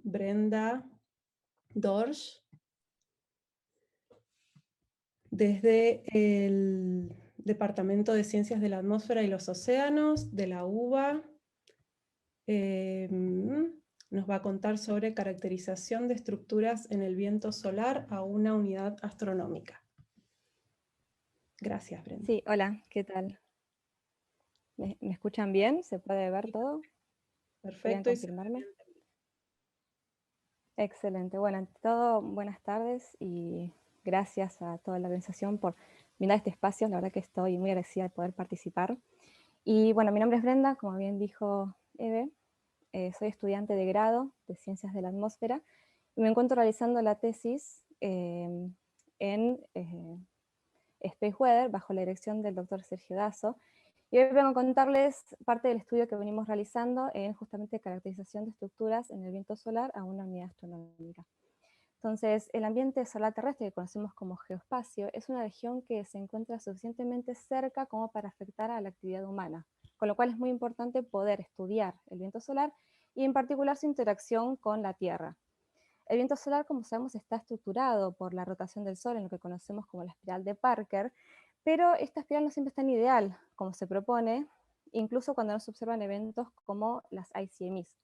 Brenda Dorsch, desde el Departamento de Ciencias de la Atmósfera y los Océanos de la UBA. Nos va a contar sobre caracterización de estructuras en el viento solar a una unidad astronómica. Gracias, Brenda. Sí, hola, ¿qué tal? ¿Me escuchan bien? ¿Se puede ver todo? ¿Podrían Perfecto. confirmarme? Excelente. Bueno, ante todo, buenas tardes y gracias a toda la organización por brindar este espacio. La verdad que estoy muy agradecida de poder participar. Y bueno, mi nombre es Brenda, como bien dijo Eve. Soy estudiante de grado de Ciencias de la Atmósfera y me encuentro realizando la tesis en Space Weather bajo la dirección del doctor Sergio Dazo. Y hoy vengo a contarles parte del estudio que venimos realizando en justamente caracterización de estructuras en el viento solar a una unidad astronómica. Entonces, el ambiente solar terrestre, que conocemos como geoespacio, es una región que se encuentra suficientemente cerca como para afectar a la actividad humana, con lo cual es muy importante poder estudiar el viento solar y en particular su interacción con la Tierra. El viento solar, como sabemos, está estructurado por la rotación del Sol en lo que conocemos como la espiral de Parker, pero esta espiral no siempre es tan ideal como se propone, incluso cuando no se observan eventos como las ICMS.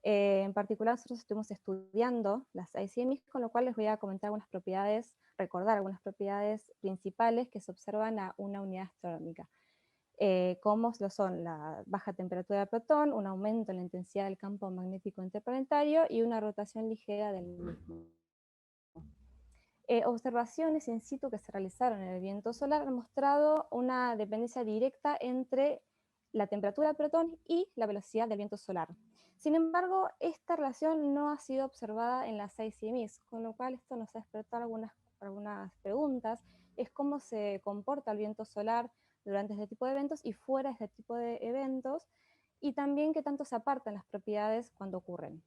En particular, nosotros estuvimos estudiando las ICMS, con lo cual les voy a comentar algunas propiedades, recordar algunas propiedades principales que se observan a una unidad astronómica, como lo son la baja temperatura del protón, un aumento en la intensidad del campo magnético interplanetario y una rotación ligera del mismo. Observaciones in situ que se realizaron en el viento solar han mostrado una dependencia directa entre la temperatura del protón y la velocidad del viento solar. Sin embargo, esta relación no ha sido observada en las ICMS, con lo cual esto nos ha despertado algunas preguntas. Es cómo se comporta el viento solar durante este tipo de eventos y fuera de este tipo de eventos, y también qué tanto se apartan las propiedades cuando ocurren.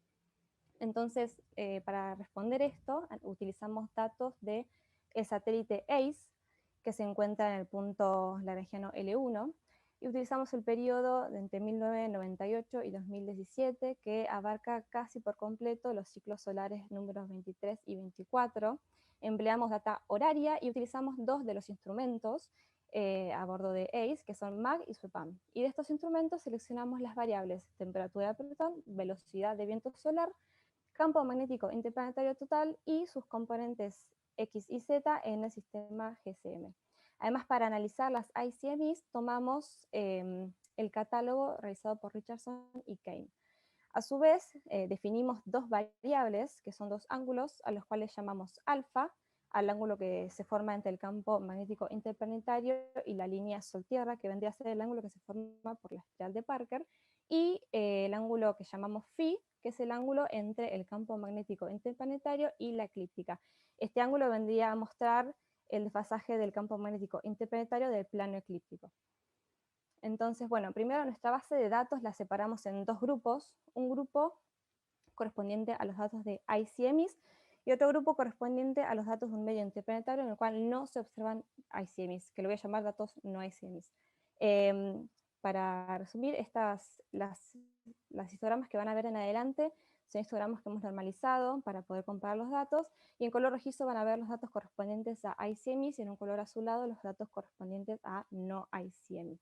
Entonces, para responder esto, utilizamos datos del satélite ACE, que se encuentra en el punto lagrangiano L1, y utilizamos el periodo de entre 1998 y 2017, que abarca casi por completo los ciclos solares números 23 y 24. Empleamos data horaria y utilizamos dos de los instrumentos a bordo de ACE, que son MAG y SWEPAM. Y de estos instrumentos seleccionamos las variables temperatura de protón, velocidad de viento solar, campo magnético interplanetario total y sus componentes X y Z en el sistema GCM. Además, para analizar las ICMS, tomamos el catálogo realizado por Richardson y Kane. A su vez, definimos dos variables, que son dos ángulos, a los cuales llamamos alfa, al ángulo que se forma entre el campo magnético interplanetario y la línea Sol-Tierra, que vendría a ser el ángulo que se forma por la espiral de Parker, y el ángulo que llamamos phi, que es el ángulo entre el campo magnético interplanetario y la eclíptica. Este ángulo vendría a mostrar el desfasaje del campo magnético interplanetario del plano eclíptico. Entonces, bueno, primero nuestra base de datos la separamos en dos grupos. Un grupo correspondiente a los datos de ICMS y otro grupo correspondiente a los datos de un medio interplanetario en el cual no se observan ICMS, que lo voy a llamar datos no ICMS. Para resumir, las histogramas que van a ver en adelante son histogramas que hemos normalizado para poder comparar los datos, y en color rojizo van a ver los datos correspondientes a ICMS y en un color azulado los datos correspondientes a no ICMS.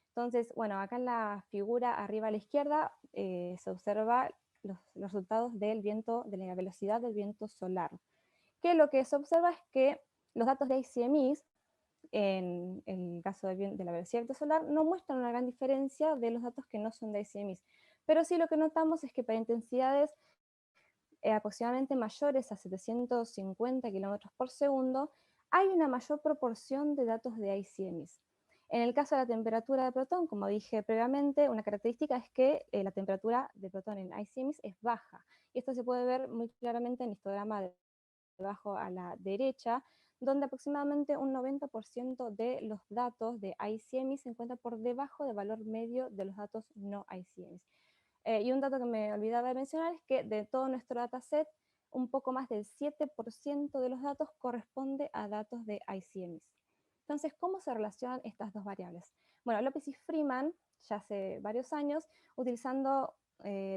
Entonces, bueno, acá en la figura arriba a la izquierda se observa los resultados del viento, de la velocidad del viento solar. Que lo que se observa es que los datos de ICMS, en el caso de la velocidad del viento solar, no muestran una gran diferencia de los datos que no son de ICMS. Pero sí lo que notamos es que para intensidades aproximadamente mayores a 750 km por segundo, hay una mayor proporción de datos de ICMS. En el caso de la temperatura de protón, como dije previamente, una característica es que la temperatura de protón en ICMS es baja. Y esto se puede ver muy claramente en el histograma de abajo a la derecha, donde aproximadamente un 90% de los datos de ICMS se encuentra por debajo del valor medio de los datos no ICMS. Y un dato que me olvidaba de mencionar es que de todo nuestro dataset, un poco más del 7% de los datos corresponde a datos de ICMS. Entonces, ¿cómo se relacionan estas dos variables? Bueno, López y Freeman, ya hace varios años, utilizando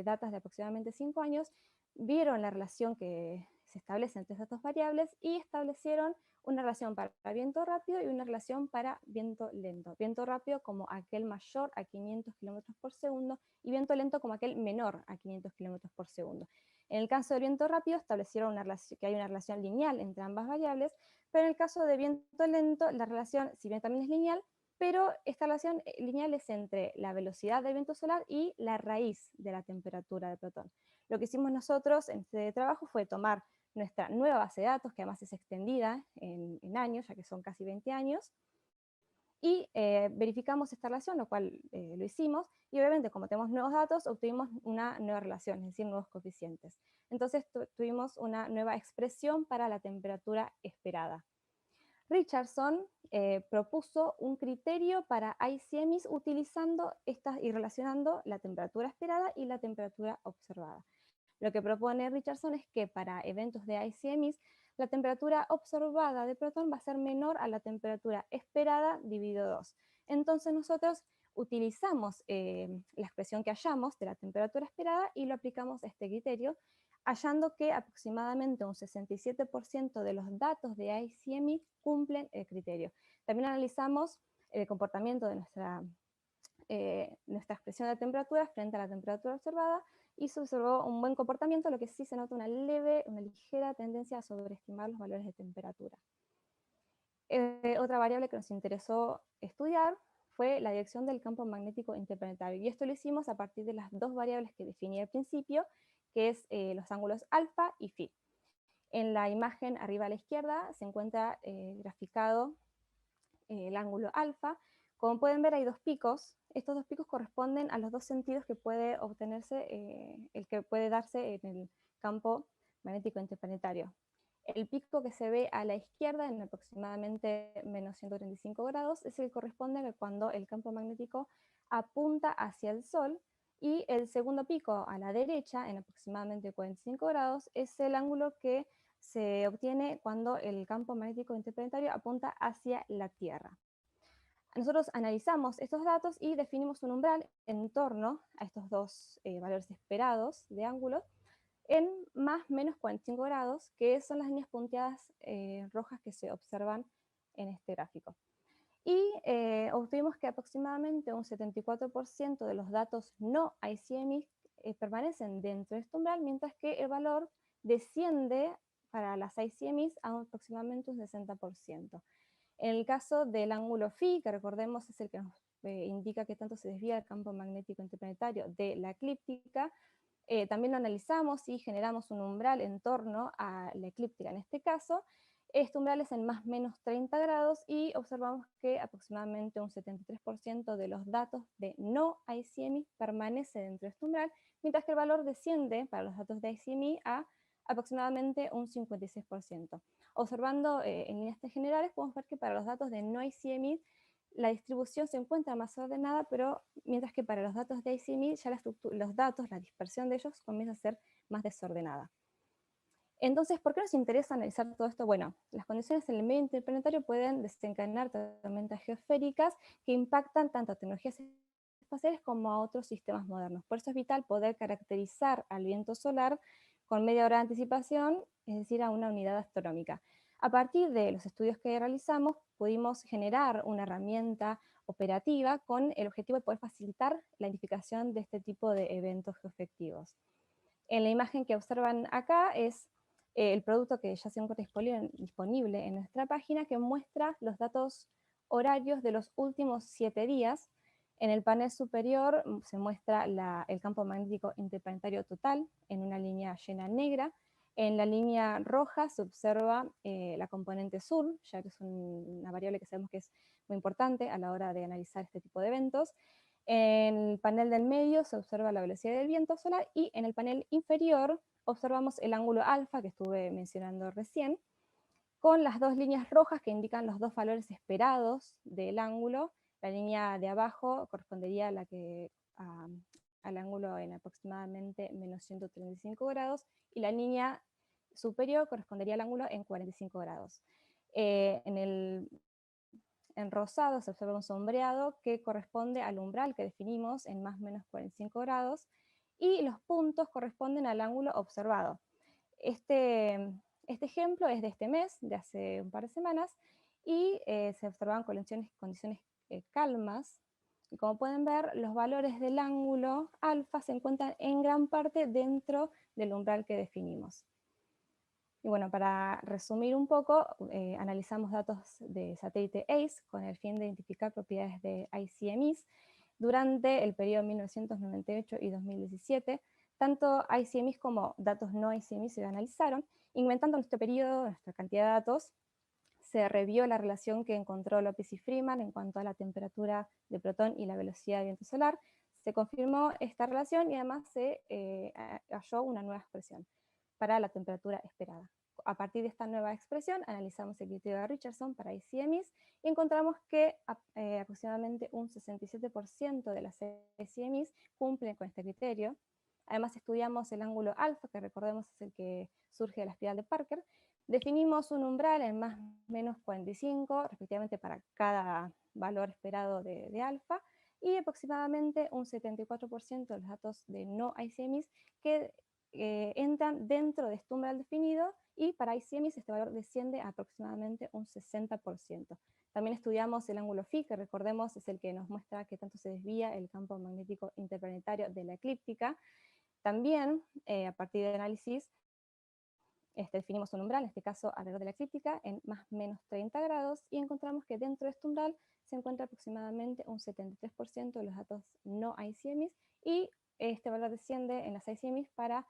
datos de aproximadamente 5 años, vieron la relación que se establece entre estas dos variables y establecieron una relación para viento rápido y una relación para viento lento. Viento rápido como aquel mayor a 500 km por segundo y viento lento como aquel menor a 500 km por segundo. En el caso del viento rápido establecieron que hay una relación lineal entre ambas variables, pero en el caso de viento lento la relación, si bien también es lineal, pero esta relación lineal es entre la velocidad del viento solar y la raíz de la temperatura del protón. Lo que hicimos nosotros en este trabajo fue tomar nuestra nueva base de datos, que además es extendida en años, ya que son casi 20 años, y verificamos esta relación, lo cual lo hicimos, y obviamente como tenemos nuevos datos, obtuvimos una nueva relación, es decir, nuevos coeficientes. Entonces tuvimos una nueva expresión para la temperatura esperada. Richardson propuso un criterio para ICMIS utilizando estas y relacionando la temperatura esperada y la temperatura observada. Lo que propone Richardson es que para eventos de ICMIS, la temperatura observada de protón va a ser menor a la temperatura esperada dividido 2. Entonces nosotros utilizamos la expresión que hallamos de la temperatura esperada y lo aplicamos a este criterio, hallando que aproximadamente un 67% de los datos de ICMI cumplen el criterio. También analizamos el comportamiento de nuestra expresión de temperatura frente a la temperatura observada y se observó un buen comportamiento, lo que sí se nota una ligera tendencia a sobreestimar los valores de temperatura. Otra variable que nos interesó estudiar fue la dirección del campo magnético interplanetario, y esto lo hicimos a partir de las dos variables que definí al principio, que es los ángulos alfa y phi. En la imagen arriba a la izquierda se encuentra graficado el ángulo alfa. Como pueden ver hay dos picos. Estos dos picos corresponden a los dos sentidos que puede obtenerse, el que puede darse en el campo magnético interplanetario. El pico que se ve a la izquierda, en aproximadamente menos 135 grados, es el que corresponde a cuando el campo magnético apunta hacia el Sol, y el segundo pico a la derecha, en aproximadamente 45 grados, es el ángulo que se obtiene cuando el campo magnético interplanetario apunta hacia la Tierra. Nosotros analizamos estos datos y definimos un umbral en torno a estos dos valores esperados de ángulo en más menos 45 grados, que son las líneas punteadas rojas que se observan en este gráfico. Y obtuvimos que aproximadamente un 74% de los datos no ICMI permanecen dentro de este umbral, mientras que el valor desciende para las ICMIs a aproximadamente un 60%. En el caso del ángulo phi, que recordemos es el que nos indica que tanto se desvía el campo magnético interplanetario de la eclíptica, también lo analizamos y generamos un umbral en torno a la eclíptica en este caso. Este umbral es en más menos 30 grados y observamos que aproximadamente un 73% de los datos de no ICMI permanece dentro de este umbral, mientras que el valor desciende para los datos de ICMI a aproximadamente un 56%. Observando en líneas generales podemos ver que para los datos de no ICMI la distribución se encuentra más ordenada, pero mientras que para los datos de ICMI ya los datos, la dispersión de ellos comienza a ser más desordenada. Entonces, ¿por qué nos interesa analizar todo esto? Bueno, las condiciones en el medio interplanetario pueden desencadenar tormentas geosféricas que impactan tanto a tecnologías espaciales como a otros sistemas modernos. Por eso es vital poder caracterizar al viento solar con media hora de anticipación, es decir, a una unidad astronómica. A partir de los estudios que realizamos, pudimos generar una herramienta operativa con el objetivo de poder facilitar la identificación de este tipo de eventos geoefectivos. En la imagen que observan acá es el producto que ya se encuentra disponible en nuestra página, que muestra los datos horarios de los últimos 7 días. En el panel superior se muestra el campo magnético interplanetario total en una línea llena negra. En la línea roja se observa la componente sur, ya que es una variable que sabemos que es muy importante a la hora de analizar este tipo de eventos. En el panel del medio se observa la velocidad del viento solar y en el panel inferior observamos el ángulo alfa que estuve mencionando recién, con las dos líneas rojas que indican los dos valores esperados del ángulo. La línea de abajo correspondería a al ángulo en aproximadamente menos 135 grados, y la línea superior correspondería al ángulo en 45 grados. En rosado se observa un sombreado que corresponde al umbral que definimos en más o menos 45 grados, y los puntos corresponden al ángulo observado. Este ejemplo es de este mes, de hace un par de semanas, y se observaban condiciones calmas. Y como pueden ver, los valores del ángulo alfa se encuentran en gran parte dentro del umbral que definimos. Y bueno, para resumir un poco, analizamos datos de satélite ACE con el fin de identificar propiedades de ICMIs durante el periodo 1998 y 2017. Tanto ICMIs como datos no ICMIs se analizaron. Inventando nuestro periodo, nuestra cantidad de datos, se revió la relación que encontró López y Freeman en cuanto a la temperatura de protón y la velocidad de viento solar. Se confirmó esta relación y además se halló una nueva expresión para la temperatura esperada. A partir de esta nueva expresión, analizamos el criterio de Richardson para ICMIs y encontramos que aproximadamente un 67% de las ICMIs cumplen con este criterio. Además estudiamos el ángulo alfa, que recordemos es el que surge de la espiral de Parker. Definimos un umbral en más o menos 45, respectivamente para cada valor esperado de alfa, y aproximadamente un 74% de los datos de no ICMIs que entran dentro de este umbral definido, y para ICMIs este valor desciende a aproximadamente un 60%. También estudiamos el ángulo phi, que recordemos es el que nos muestra qué tanto se desvía el campo magnético interplanetario de la eclíptica. También, a partir del análisis, definimos un umbral, en este caso alrededor de la eclíptica, en más o menos 30 grados, y encontramos que dentro de este umbral se encuentra aproximadamente un 73% de los datos no ICMIs, y este valor desciende en las ICMIs para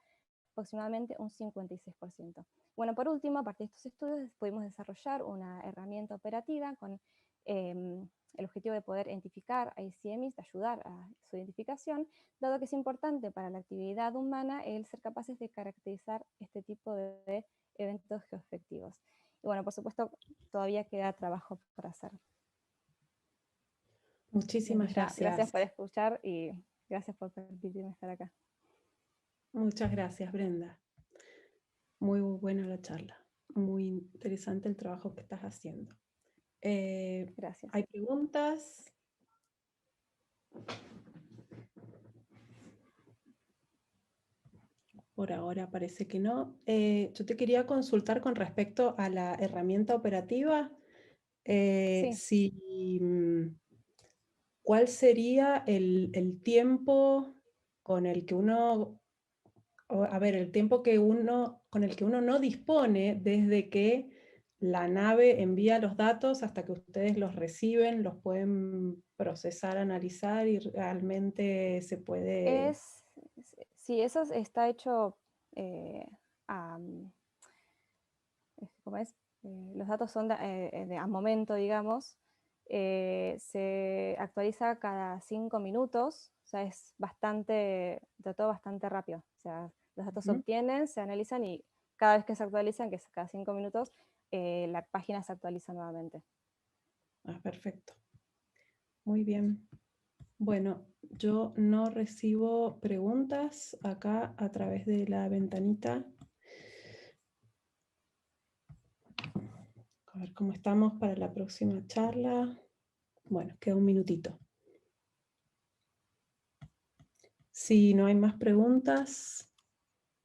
aproximadamente un 56%. Bueno, por último, a partir de estos estudios pudimos desarrollar una herramienta operativa con el objetivo de poder identificar ICMIs, de ayudar a su identificación, dado que es importante para la actividad humana el ser capaces de caracterizar este tipo de eventos geoefectivos. Y bueno, por supuesto, todavía queda trabajo por hacer. Muchísimas gracias. Gracias por escuchar y gracias por permitirme estar acá. Muchas gracias, Brenda. Muy buena la charla. Muy interesante el trabajo que estás haciendo. Gracias. ¿Hay preguntas? Por ahora parece que no. Yo te quería consultar con respecto a la herramienta operativa. Sí. ¿Cuál sería el tiempo con el que uno, el tiempo con el que uno no dispone desde que la nave envía los datos hasta que ustedes los reciben, los pueden procesar, analizar y realmente se puede... Sí, eso está hecho ¿cómo es? Los datos son a momento, digamos. Se actualiza cada 5 minutos, o sea, es todo bastante rápido. O sea, los datos se obtienen, se analizan y cada vez que se actualizan, que es cada 5 minutos, la página se actualiza nuevamente. Perfecto. Muy bien. Bueno, yo no recibo preguntas acá a través de la ventanita. A ver cómo estamos para la próxima charla. Bueno, queda un minutito. Si no hay más preguntas,